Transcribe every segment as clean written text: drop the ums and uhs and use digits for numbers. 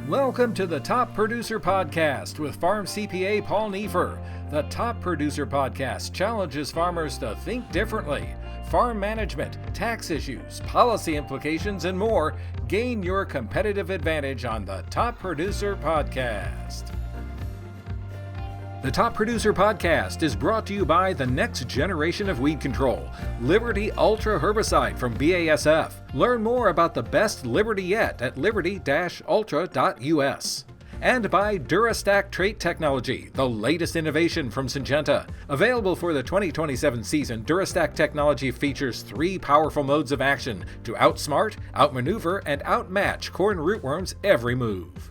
Welcome to the Top Producer Podcast with Farm CPA Paul Neiffer. The Top Producer Podcast challenges farmers to think differently. Farm management, tax issues, policy implications, and more. Gain your competitive advantage on the Top Producer Podcast. The Top Producer Podcast is brought to you by the next generation of weed control, Liberty Ultra Herbicide from BASF. Learn more about the best Liberty yet at liberty-ultra.us. And by Durastack Trait Technology, the latest innovation from Syngenta. Available for the 2027 season, Durastack technology features 3 powerful modes of action to outsmart, outmaneuver, and outmatch corn rootworms every move.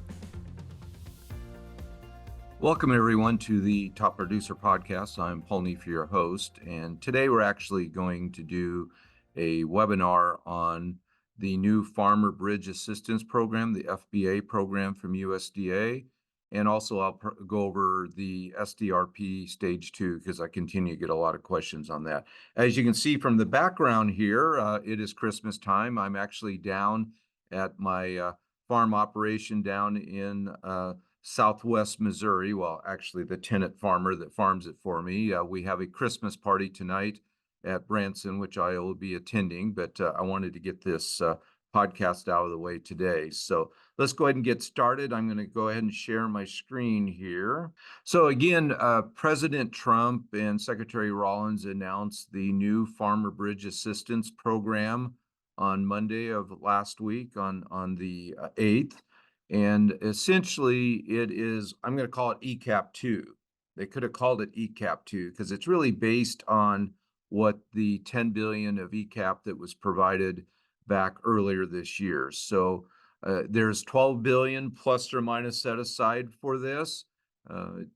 Welcome everyone to the Top Producer Podcast. I'm Paul Neiffer, your host, and today we're actually going to do a webinar on the new Farmer Bridge Assistance Program, the FBA program from USDA, and also I'll go over the SDRP Stage 2 because I continue to get a lot of questions on that. As you can see from the background here, it is Christmas time. I'm actually down at my farm operation down in Southwest Missouri. Well, actually the tenant farmer that farms it for me. We have a Christmas party tonight at Branson, which I will be attending, but I wanted to get this podcast out of the way today. So let's go ahead and get started. I'm going to go ahead and share my screen here. So again, President Trump and Secretary Rollins announced the new Farmer Bridge Assistance Program on Monday of last week on the 8th. And essentially it is, I'm going to call it ECAP 2. They could have called it ECAP 2 because it's really based on what the $10 billion of ECAP that was provided back earlier this year. So there's $12 billion plus or minus set aside for this.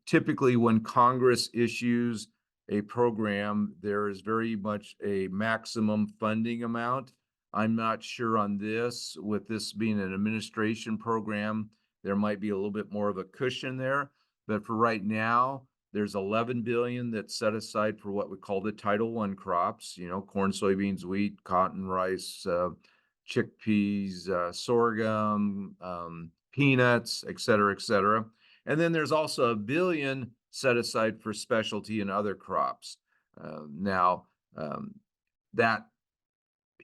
Typically when Congress issues a program, there is very much a maximum funding amount. I'm not sure on this, with this being an administration program, there might be a little bit more of a cushion there. But for right now, there's $11 billion that's set aside for what we call the Title I crops, corn, soybeans, wheat, cotton, rice, chickpeas, sorghum, peanuts, et cetera, et cetera. And then there's also $1 billion set aside for specialty and other crops.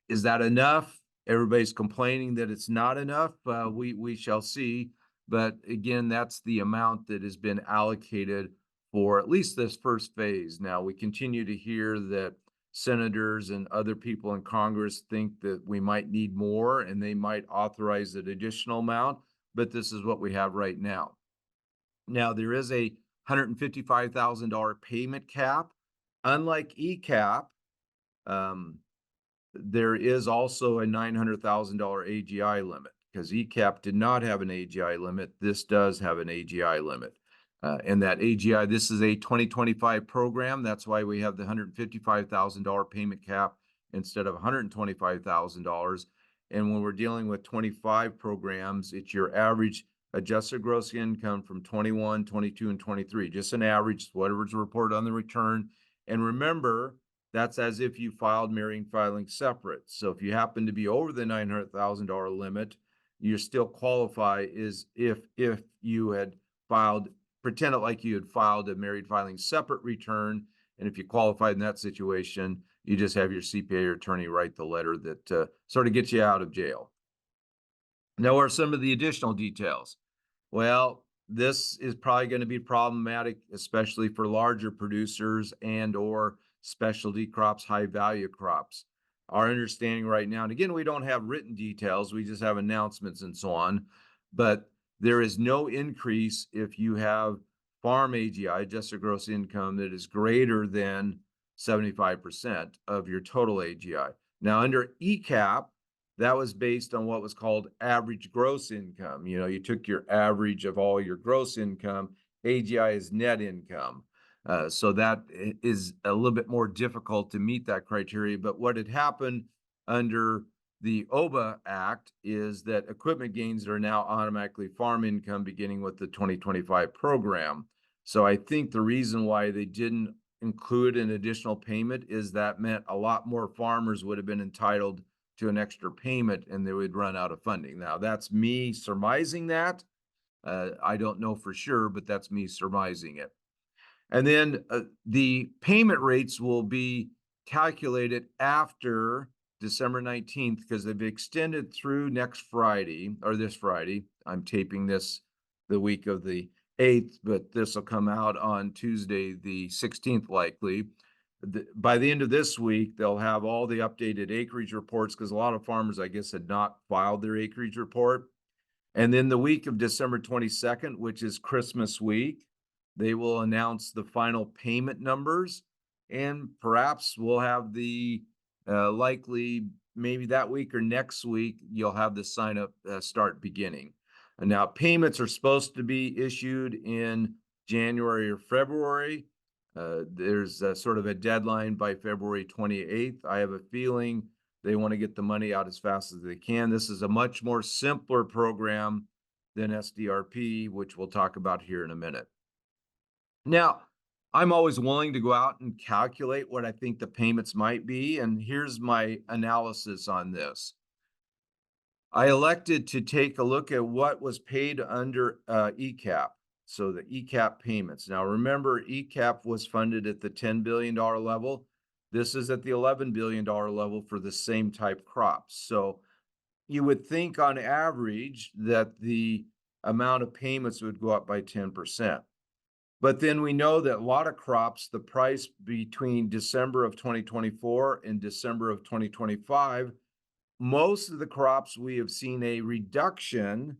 Is that enough? Everybody's complaining that it's not enough. We shall see. But again, that's the amount that has been allocated for at least this first phase. Now, we continue to hear that senators and other people in Congress think that we might need more and they might authorize an additional amount, but this is what we have right now. Now, there is a $155,000 payment cap. Unlike ECAP, there is also a $900,000 AGI limit because ECAP did not have an AGI limit. This does have an AGI limit. And that AGI, this is a 2025 program. That's why we have the $155,000 payment cap instead of $125,000. And when we're dealing with 25 programs, it's your average adjusted gross income from 21, 22, and 23. Just an average, whatever's reported on the return. And remember, that's as if you filed marrying filing separate. So if you happen to be over the $900,000 limit, you still qualify as if you had filed, pretend it like you had filed a married filing separate return. And if you qualified in that situation, you just have your CPA or attorney write the letter that sort of gets you out of jail. Now, what are some of the additional details? Well, this is probably going to be problematic, especially for larger producers and or specialty crops, high value crops. Our understanding right now, and again, we don't have written details, we just have announcements and so on, but there is no increase if you have farm AGI, adjusted gross income, that is greater than 75% of your total AGI. Now, under ECAP, that was based on what was called average gross income. You took your average of all your gross income. AGI is net income. So that is a little bit more difficult to meet that criteria. But what had happened under the OBA Act is that equipment gains are now automatically farm income beginning with the 2025 program. So I think the reason why they didn't include an additional payment is that meant a lot more farmers would have been entitled to an extra payment and they would run out of funding. Now, that's me surmising that. I don't know for sure, but that's me surmising it. And then the payment rates will be calculated after December 19th because they've extended through next Friday or this Friday. I'm taping this the week of the 8th, but this will come out on Tuesday, the 16th, likely. By the end of this week, they'll have all the updated acreage reports because a lot of farmers, I guess, had not filed their acreage report. And then the week of December 22nd, which is Christmas week, they will announce the final payment numbers, and perhaps we'll have the likely maybe that week or next week, you'll have the sign up start beginning. And now payments are supposed to be issued in January or February. There's sort of a deadline by February 28th. I have a feeling they want to get the money out as fast as they can. This is a much more simpler program than SDRP, which we'll talk about here in a minute. Now, I'm always willing to go out and calculate what I think the payments might be, and here's my analysis on this. I elected to take a look at what was paid under ECAP, so the ECAP payments. Now, remember, ECAP was funded at the $10 billion level. This is at the $11 billion level for the same type crops. So you would think on average that the amount of payments would go up by 10%. But then we know that a lot of crops, the price between December of 2024 and December of 2025, most of the crops we have seen a reduction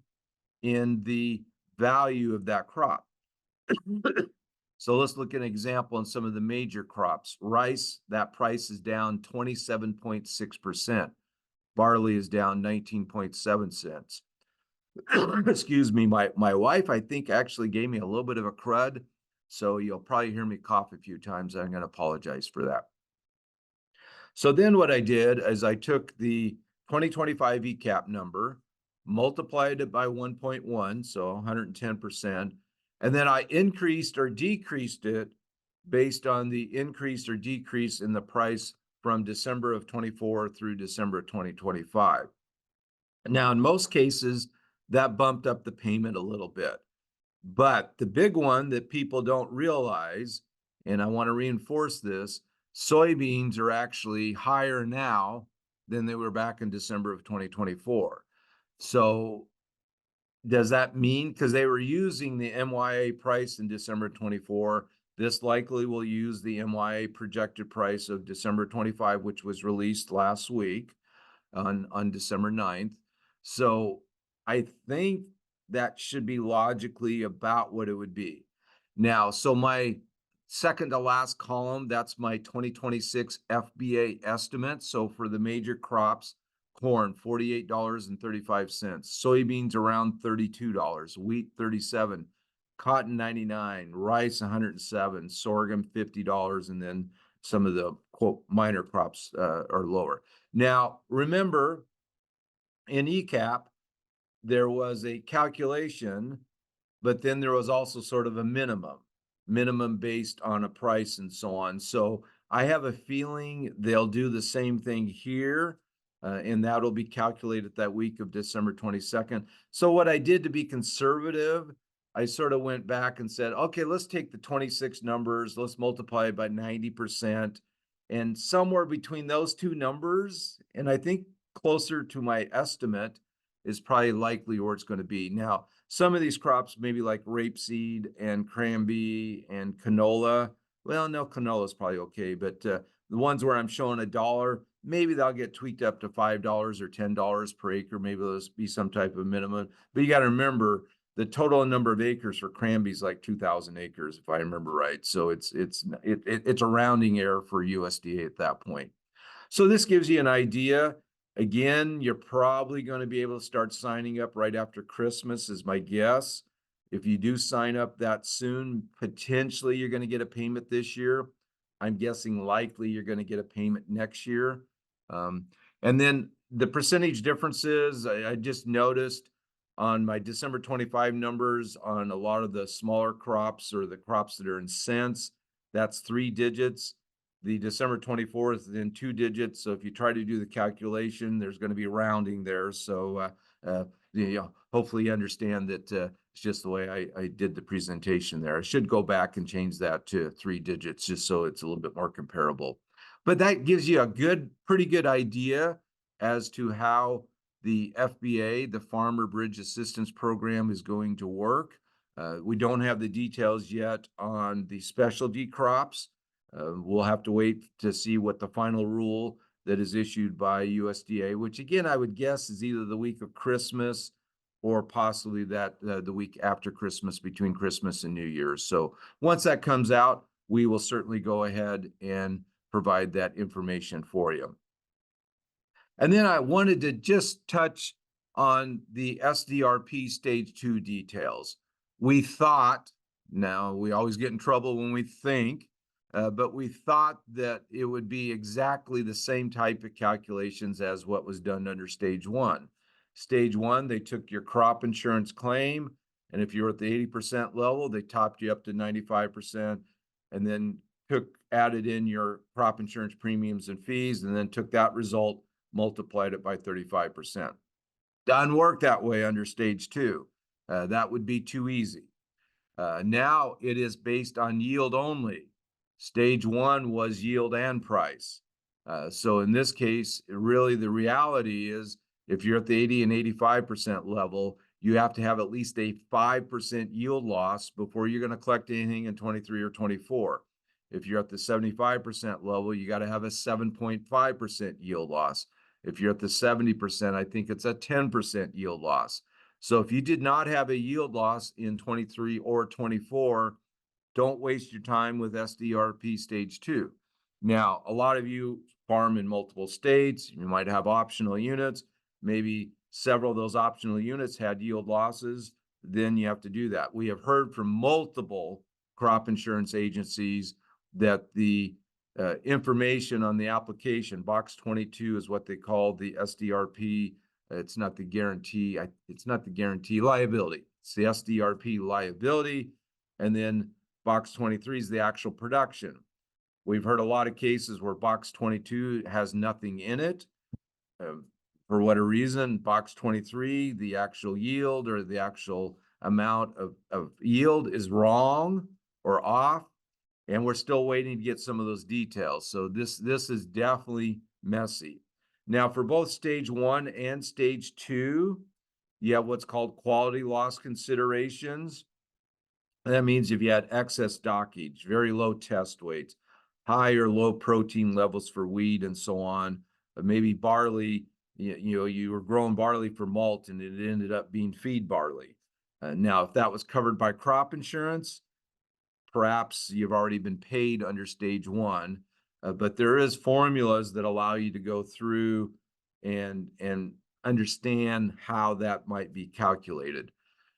in the value of that crop. So let's look at an example on some of the major crops. Rice, that price is down 27.6%. Barley is down 19.7 cents. Excuse me, my wife, I think, actually gave me a little bit of a crud. So you'll probably hear me cough a few times. I'm going to apologize for that. So then what I did is I took the 2025 ECAP number, multiplied it by 1.1, so 110%, and then I increased or decreased it based on the increase or decrease in the price from December of 24 through December of 2025. Now, in most cases, that bumped up the payment a little bit. But the big one that people don't realize, and I want to reinforce this, soybeans are actually higher now than they were back in December of 2024. So does that mean, because they were using the MYA price in December 24, this likely will use the MYA projected price of December 25, which was released last week on December 9th. So I think that should be logically about what it would be. Now, so my second to last column, that's my 2026 FBA estimate. So for the major crops, corn, $48.35, soybeans around $32, wheat, $37, cotton, $99, rice, $107, sorghum, $50, and then some of the quote minor crops are lower. Now, remember, in ECAP, there was a calculation, but then there was also sort of a minimum based on a price and so on. So I have a feeling they'll do the same thing here, and that'll be calculated that week of December 22nd. So what I did to be conservative, I sort of went back and said, okay, let's take the 26 numbers, let's multiply it by 90%, and somewhere between those two numbers, and I think closer to my estimate, is probably likely where it's going to be. Now, some of these crops, maybe like rapeseed and cranberry and canola, well, no, canola is probably okay, but the ones where I'm showing $1, maybe they'll get tweaked up to $5 or $10 per acre. Maybe there'll be some type of minimum. But you got to remember, the total number of acres for cranberry is like 2,000 acres, if I remember right. So it's a rounding error for USDA at that point. So this gives you an idea. Again, you're probably going to be able to start signing up right after Christmas is my guess. If you do sign up that soon, potentially you're going to get a payment this year. I'm guessing likely you're going to get a payment next year. And then the percentage differences, I just noticed on my December 25 numbers on a lot of the smaller crops or the crops that are in cents, that's 3 digits. The December 24th is in 2 digits. So if you try to do the calculation, there's going to be rounding there. So hopefully you understand that it's just the way I did the presentation there. I should go back and change that to 3 digits just so it's a little bit more comparable. But that gives you a pretty good idea as to how the FBA, the Farmer Bridge Assistance Program, is going to work. We don't have the details yet on the specialty crops. We'll have to wait to see what the final rule that is issued by USDA, which again, I would guess is either the week of Christmas or possibly that the week after Christmas, between Christmas and New Year's. So once that comes out, we will certainly go ahead and provide that information for you. And then I wanted to just touch on the SDRP Stage 2 details. We thought, now we always get in trouble when we think, but we thought that it would be exactly the same type of calculations as what was done under Stage 1. Stage 1, they took your crop insurance claim, and if you were at the 80% level, they topped you up to 95%, and then added in your crop insurance premiums and fees, and then took that result, multiplied it by 35%. Doesn't work that way under Stage 2. That would be too easy. Now it is based on yield only. Stage 1 was yield and price. So in this case, really the reality is if you're at the 80 and 85% level, you have to have at least a 5% yield loss before you're going to collect anything in 23 or 24. If you're at the 75% level, you got to have a 7.5% yield loss. If you're at the 70%, I think it's a 10% yield loss. So if you did not have a yield loss in 23 or 24, don't waste your time with SDRP Stage 2. Now, a lot of you farm in multiple states. You might have optional units. Maybe several of those optional units had yield losses. Then you have to do that. We have heard from multiple crop insurance agencies that the information on the application, box 22 is what they call the SDRP. It's not the guarantee. It's not the guarantee liability. It's the SDRP liability. And then box 23 is the actual production. We've heard a lot of cases where box 22 has nothing in it. For whatever reason, box 23, the actual yield or the actual amount of yield is wrong or off. And we're still waiting to get some of those details. So this is definitely messy. Now, for both Stage 1 and Stage 2, you have what's called quality loss considerations. That means if you had excess stockage, very low test weights, high or low protein levels for wheat and so on, but maybe barley, you were growing barley for malt and it ended up being feed barley. Now, if that was covered by crop insurance, perhaps you've already been paid under Stage 1, but there is formulas that allow you to go through and understand how that might be calculated.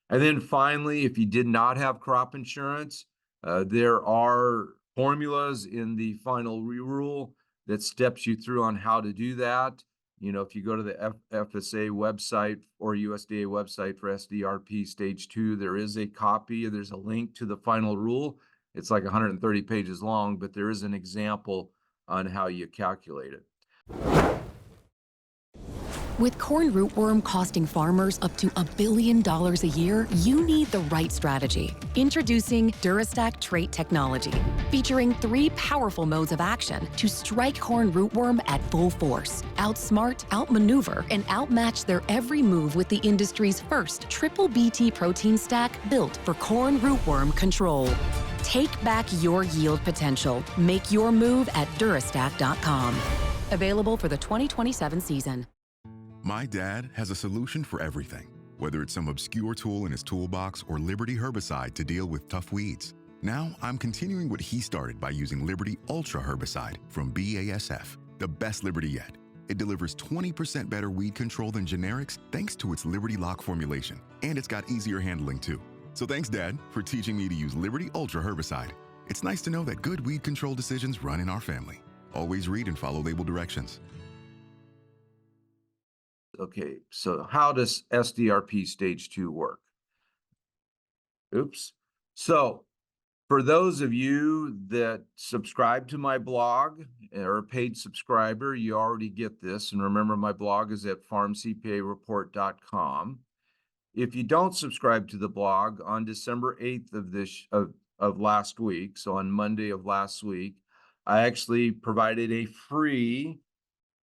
And then finally, if you did not have crop insurance, there are formulas in the final rule that steps you through on how to do that. If you go to the FSA website or USDA website for SDRP Stage 2, there is a copy, there's a link to the final rule. It's like 130 pages long, but there is an example on how you calculate it. With corn rootworm costing farmers up to $1 billion a year, you need the right strategy. Introducing Durastack trait technology, featuring 3 powerful modes of action to strike corn rootworm at full force, outsmart, outmaneuver, and outmatch their every move with the industry's first triple BT protein stack built for corn rootworm control. Take back your yield potential. Make your move at Durastack.com. Available for the 2027 season. My dad has a solution for everything, whether it's some obscure tool in his toolbox or Liberty herbicide to deal with tough weeds. Now I'm continuing what he started by using Liberty Ultra herbicide from BASF, the best Liberty yet. It delivers 20% better weed control than generics thanks to its Liberty Lock formulation, and it's got easier handling too. So thanks, Dad, for teaching me to use Liberty Ultra herbicide. It's nice to know that good weed control decisions run in our family. Always read and follow label directions. Okay, so how does SDRP Stage 2 work? Oops. So for those of you that subscribe to my blog or a paid subscriber, you already get this. And remember, my blog is at farmcpareport.com. if you don't subscribe to the blog, on December 8th of last week, so on Monday of last week, I actually provided a free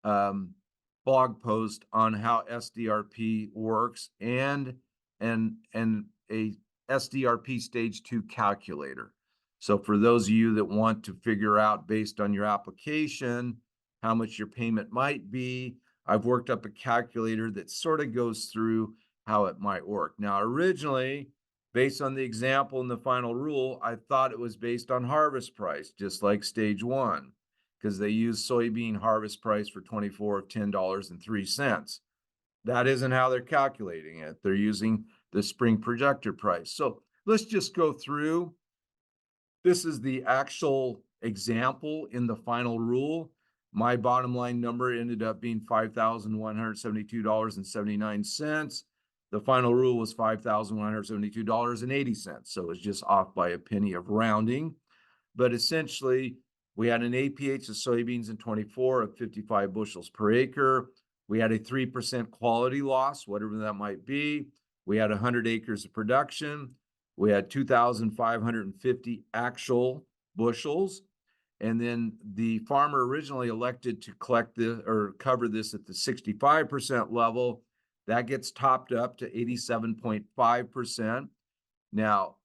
blog post on how SDRP works and a SDRP Stage 2 calculator. So for those of you that want to figure out based on your application how much your payment might be, I've worked up a calculator that sort of goes through how it might work. Now, originally, based on the example in the final rule, I thought it was based on harvest price, just like Stage 1, because they use soybean harvest price for 24 of $10.03. That isn't how they're calculating it. They're using the spring projected price. So let's just go through. This is the actual example in the final rule. My bottom line number ended up being $5,172.79. The final rule was $5,172.80. So it's just off by a penny of rounding. But essentially, we had an APH of soybeans in 24 of 55 bushels per acre. We had a 3% quality loss, whatever that might be. We had 100 acres of production. We had 2,550 actual bushels. And then the farmer originally elected to collect this or cover this at the 65% level. That gets topped up to 87.5%. Now,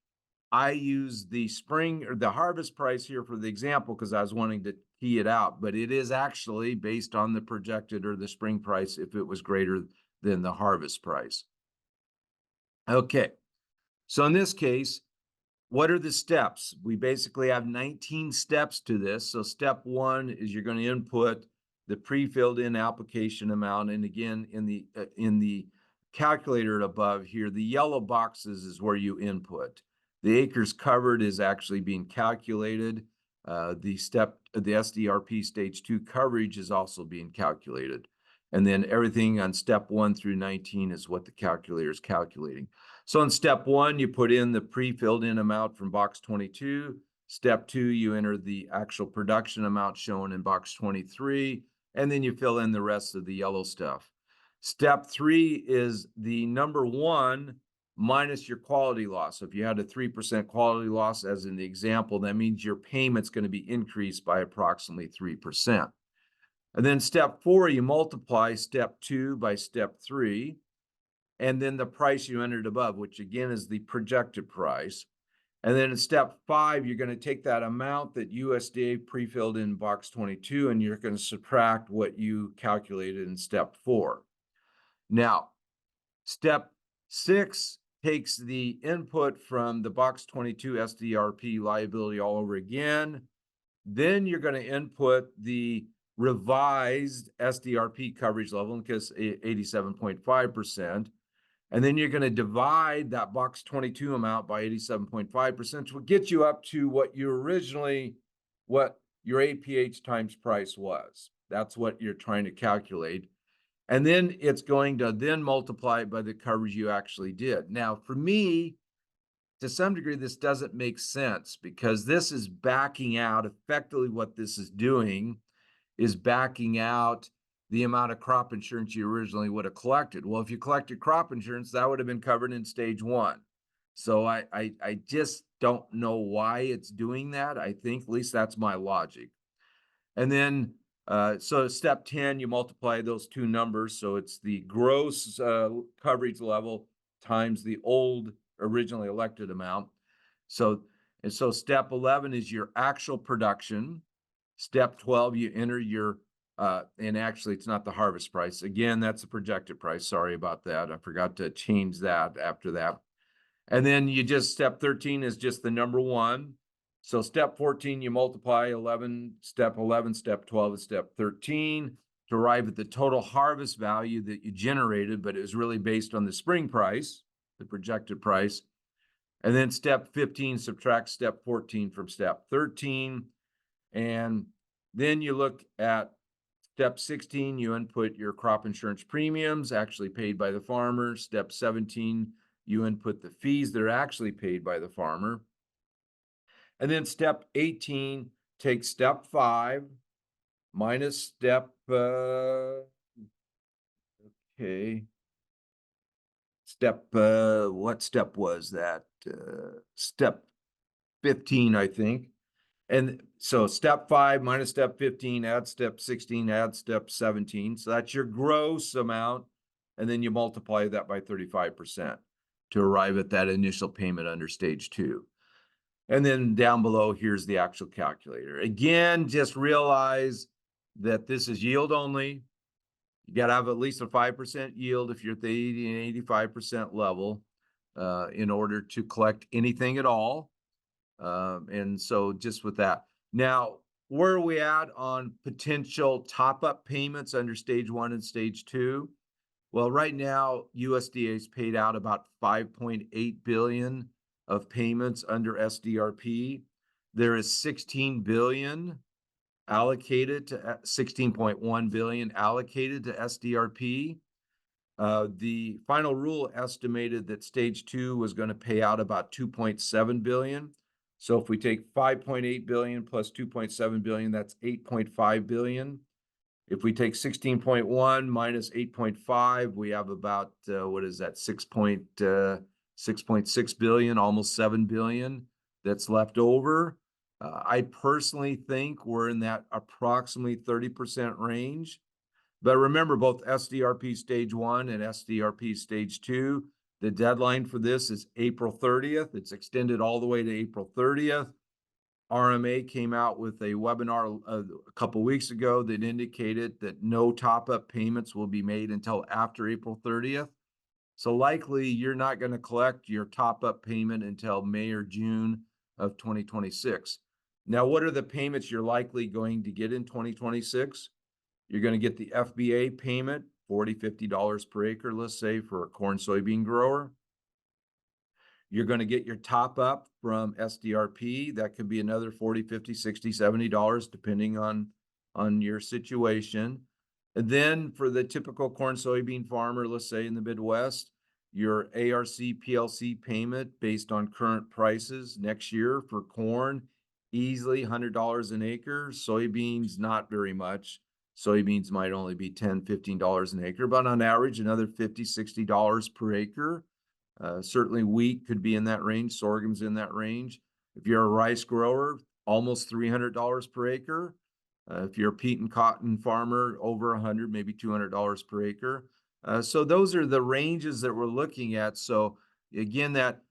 I use the spring or the harvest price here for the example because I was wanting to key it out, but it is actually based on the projected or the spring price if it was greater than the harvest price. Okay, so in this case, what are the steps? We basically have 19 steps to this. So step 1 is you're going to input the pre-filled in application amount. And again, in the calculator above here, the yellow boxes is where you input. The acres covered is actually being calculated. The SDRP Stage 2 coverage is also being calculated. And then everything on step 1 through 19 is what the calculator is calculating. So in step 1, you put in the pre-filled in amount from box 22. Step 2, you enter the actual production amount shown in box 23, and then you fill in the rest of the yellow stuff. Step 3 is the number 1 minus your quality loss. So if you had a 3% quality loss, as in the example, that means your payment's going to be increased by approximately 3%. And then step 4, you multiply step 2 by step 3, and then the price you entered above, which again is the projected price. And then in step 5, you're going to take that amount that USDA pre-filled in box 22, and you're going to subtract what you calculated in step 4. Now, step 6 takes the input from the box 22 SDRP liability all over again. Then you're going to input the revised SDRP coverage level, because 87.5%. And then you're going to divide that box 22 amount by 87.5%, which will get you up to what your APH times price was. That's what you're trying to calculate. And then it's going to then multiply it by the coverage you actually did. Now, for me, to some degree, this doesn't make sense because this is backing out. Effectively, what this is doing is backing out the amount of crop insurance you originally would have collected. Well, if you collected crop insurance, that would have been covered in Stage 1. So I just don't know why it's doing that. I think at least that's my logic. And then, so step 10, you multiply those two numbers. So it's the gross coverage level times the old originally elected amount. So step 11 is your actual production. Step 12, you enter your and actually it's not the harvest price. Again, that's the projected price. Sorry about that. I forgot to change that after that. And then you just, step 13 is just the number 1. So step 14, you multiply 11, step 12 is step 13 to arrive at the total harvest value that you generated, but it was really based on the spring price, the projected price. And then step 15 subtracts step 14 from step 13. And then you look at step 16, you input your crop insurance premiums actually paid by the farmer. Step 17, you input the fees that are actually paid by the farmer. And then step 18 takes step 5 minus step what step was that? Step 15, I think. And so step 5 minus step 15, add step 16, add step 17. So that's your gross amount. And then you multiply that by 35% to arrive at that initial payment under stage 2. And then down below, here's the actual calculator. Again, just realize that this is yield only. You got to have at least a 5% yield if you're at the 80 and 85% level in order to collect anything at all. And so just with that. Now, where are we at on potential top-up payments under stage 1 and stage 2? Well, right now, USDA's paid out about $5.8 billion of payments under SDRP. There is $16 billion allocated to $16.1 billion allocated to SDRP. The final rule estimated that stage 2 was going to pay out about $2.7 billion. So if we take $5.8 billion plus $2.7 billion, that's $8.5 billion. If we take 16.1 minus 8.5, we have about, what is that, 6.6 billion, almost 7 billion that's left over. I personally think we're in that approximately 30% range. But remember, both SDRP Stage 1 and SDRP Stage 2, the deadline for this is April 30th. It's extended all the way to April 30th. RMA came out with a webinar a couple weeks ago that indicated that no top-up payments will be made until after April 30th. So likely you're not going to collect your top-up payment until May or June of 2026. Now, what are the payments you're likely going to get in 2026? You're going to get the FBA payment, $40, $50 per acre, let's say, for a corn soybean grower. You're going to get your top up from SDRP. That could be another $40, $50, $60, $70, depending on your situation. And then for the typical corn soybean farmer, let's say in the Midwest, your ARC PLC payment based on current prices next year for corn, easily $100 an acre. Soybeans, not very much. Soybeans might only be $10, $15 an acre, but on average, another $50, $60 per acre. Certainly wheat could be in that range. Sorghum's in that range. If you're a rice grower, almost $300 per acre. If you're a peat and cotton farmer, over $100, maybe $200 per acre. So those are the ranges that we're looking at. So again, that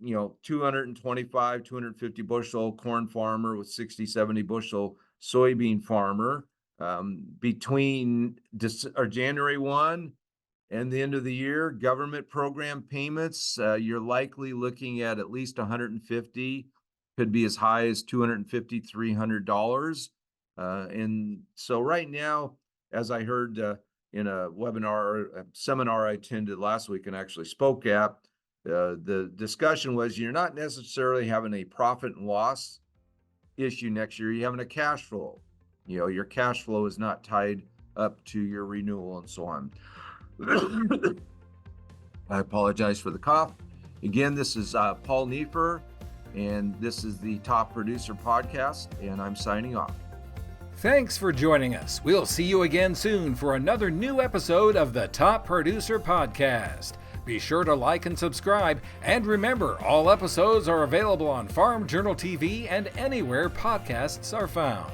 225, 250 bushel corn farmer with 60, 70 bushel soybean farmer, between January 1 and the end of the year, government program payments, you're likely looking at least 150, could be as high as $250, $300. And so right now, as I heard in a webinar, a seminar I attended last week and actually spoke at, the discussion was you're not necessarily having a profit and loss issue next year. You're having a cash flow. Your cash flow is not tied up to your renewal and so on. I apologize for the cough. Again, this is Paul Nefer, and this is the Top Producer Podcast, and I'm signing off. Thanks for joining us. We'll see you again soon for another new episode of the Top Producer Podcast. Be sure to like and subscribe, and remember, all episodes are available on Farm Journal TV and anywhere podcasts are found.